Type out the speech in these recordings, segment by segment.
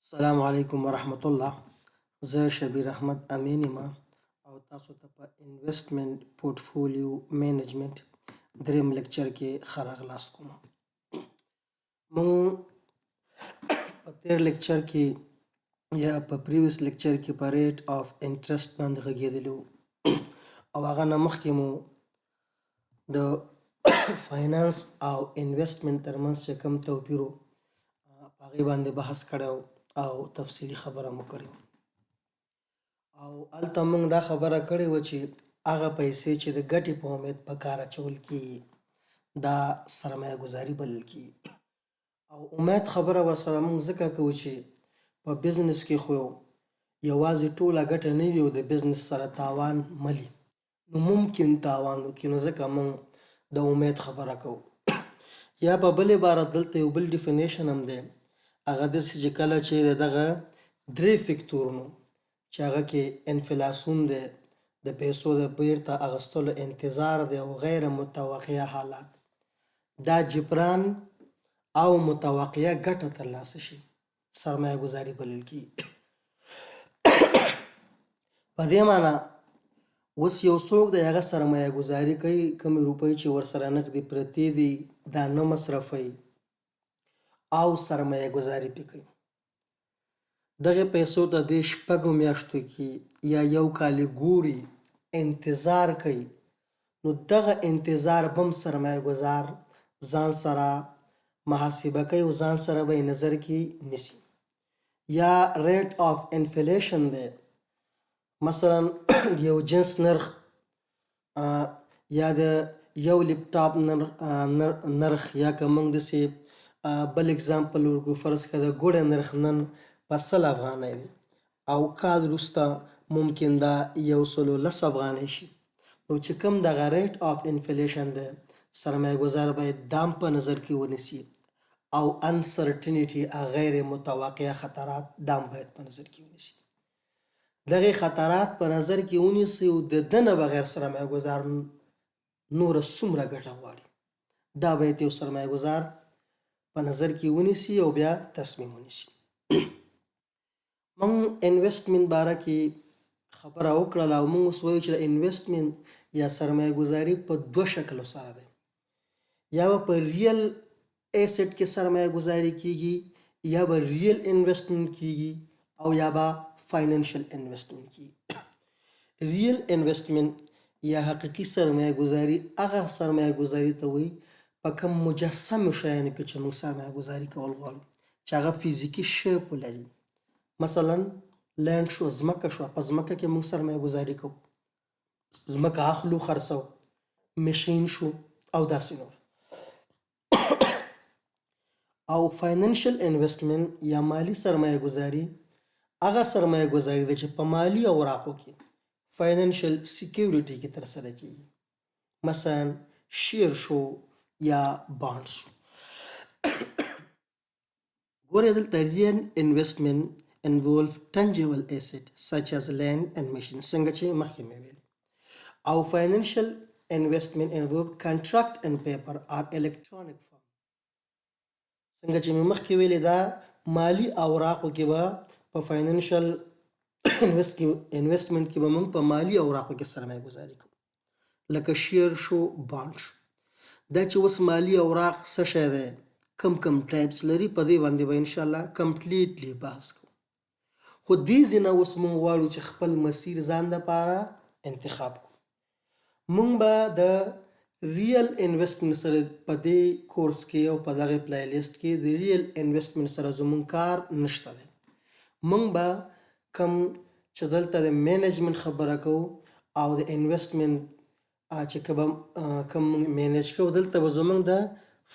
السلام علیکم ورحمت الله. زه شبیر احمد امین یم او تاسو ته په انویسټمنټ پورټفولیو مینجمنټ دریم لیکچر کې ښه راغلاست کوم. مونږ په تیر لیکچر کې یا په پریویس لیکچر کې په ریټ آف انټرست باندې غږېدلي وو او هغه نه مخکې مو د فاینانس او انویسټمنټ ترمنځ چې کوم توپیر و په هغې باندې بحث کړی و او تفصیلي خبره مو کړې وه او هلته موږ دا خبره کړې وه چې هغه پیسې چې د ګټې په امید په کار اچول کېږي دا سرمایه ګذاري بلل کېږي او امید خبره ورسره موږ ځکه کوو چې په بزنس کې خو یوازې ټوله ګټه نه وي او د بزنس سره تاوان ملي نو ممکن تاوان وکړي نو ځکه موږ د امید خبره کوو. یا په بل عبارت دلته یو بل ډیفینیشن هم دی هغه داسې چې کله چې د دغه درې فکتورونو چې هغه کې انفلاسیون دی د پیسو د بیرته اخیستلو انتظار دی او غیر متوقعه حالات دا جبران او متوقعه ګټه ترلاسه شي سرمایه ګذاري بلل کېږي. په دې معنی اوس یو څوک دی هغه سرمایه ګذاري کوي کومې روپۍ چې ورسره نغدي پرتې دي دا نه مصرفوي او سرمایه ګذاري پې کوي. دغې پیسو ته دې شپږو میاشتو کې یا یو کال ګوري انتظار کوي نو دغه انتظار به هم سرمایه ګذار ځان سره محاسبه کوي او ځان سره به یې نظر کې نیسي. یا ریټ آف انفلیشن دی مثلا یو جنس نرخ یا د یو لپټاپ نرخ یا که موږ داسې بل اگزامپل ورکړو فرض کړه د ګوړې نرخ نن په 100 افغانۍ دی او کال وروسته ممکن دا 110 افغانۍ شي نو چې کوم دغه ریټ آف انفلیشن دی سرمایه ګذار باید دام په نظر کې ونیسي او انسرټینټي غیر متوقع خطرات دام باید په نظر کې ونیسي. دغه خطرات په نظر کې ونیسي او د ده نه بغیر سرمایه ګذار نوره څومره ګټه غواړي دا باید یو سرمایه ګذار په نظر کې ونیسي او بیا تصمیم ونیسي. موږ انویسټمنټ باره کې خبره وکړله او موږ اوس وایو چې انویسټمنټ یا سرمایه ګذاري په دوه شکلو سره دی. یا به په ریل ایسټ کې سرمایه ګذاري کېږي یا به ریل انویسټمنټ کېږي او یا به فاینانشل انویسټمنټ کېږي. ریل انویسټمنټ یا حقیقي سرمایه ګذاري هغه سرمایه ګذاري ته وایي په کوم مجسمو شیانو کې چې موږ سرمایه ګذاري کول غواړو چې هغه فزیکي شیپ ولري. مثلا لینډ شو ځمکه شوه په ځمکه کې موږ سرمایه ګذاري کوو ځمکه اخلو خرڅو مشین شو او داسې نور. او فاینانشل انویسټمنټ یا مالی سرمایه ګذاري هغه سرمایه ګذاري ده چې په مالی اوراقو کې فاینانشل سیکیورټي کې ترسره کېږي مثلا شیر شو یا بانډ شو. ګورئ دلته ریل انویسټمنټ involve tangible asset such as land and machines څنګه چې مخکې مې ویل او financial investment involve contract and paper or electronic form څنګه چې مې مخکې ویلې دا مالی اوراقو کې به په فاینانشل انویسټمنټ کې به موږ په مالی اوراقو کې سرمایه ګذاري کوو لکه شیر شو بانډ شو. دا چې اوس مالی اوراق څه شی دی کم کم ټایپس لري په دې باندې به انشاءالله کمپلیټلی بحث کوو خو دې ځینه اوس موږ غواړو چې خپل مسیر ځان دپاره انتخاب کړو. موږ به د ریل انویسټمنټ سره په دې کورس کې او په دغه پلای لیست کې د ریل انویسټمنټ سره زموږ کار نشته دی. موږ به کم چې دلته د مینجمنټ خبره کوو او د انویسټمنټ چې کوم مینج کوو دلته به زموږ د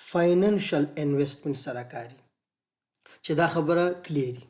فاینانشل انویسټمنټ سره کاري چې دا خبره کلیري.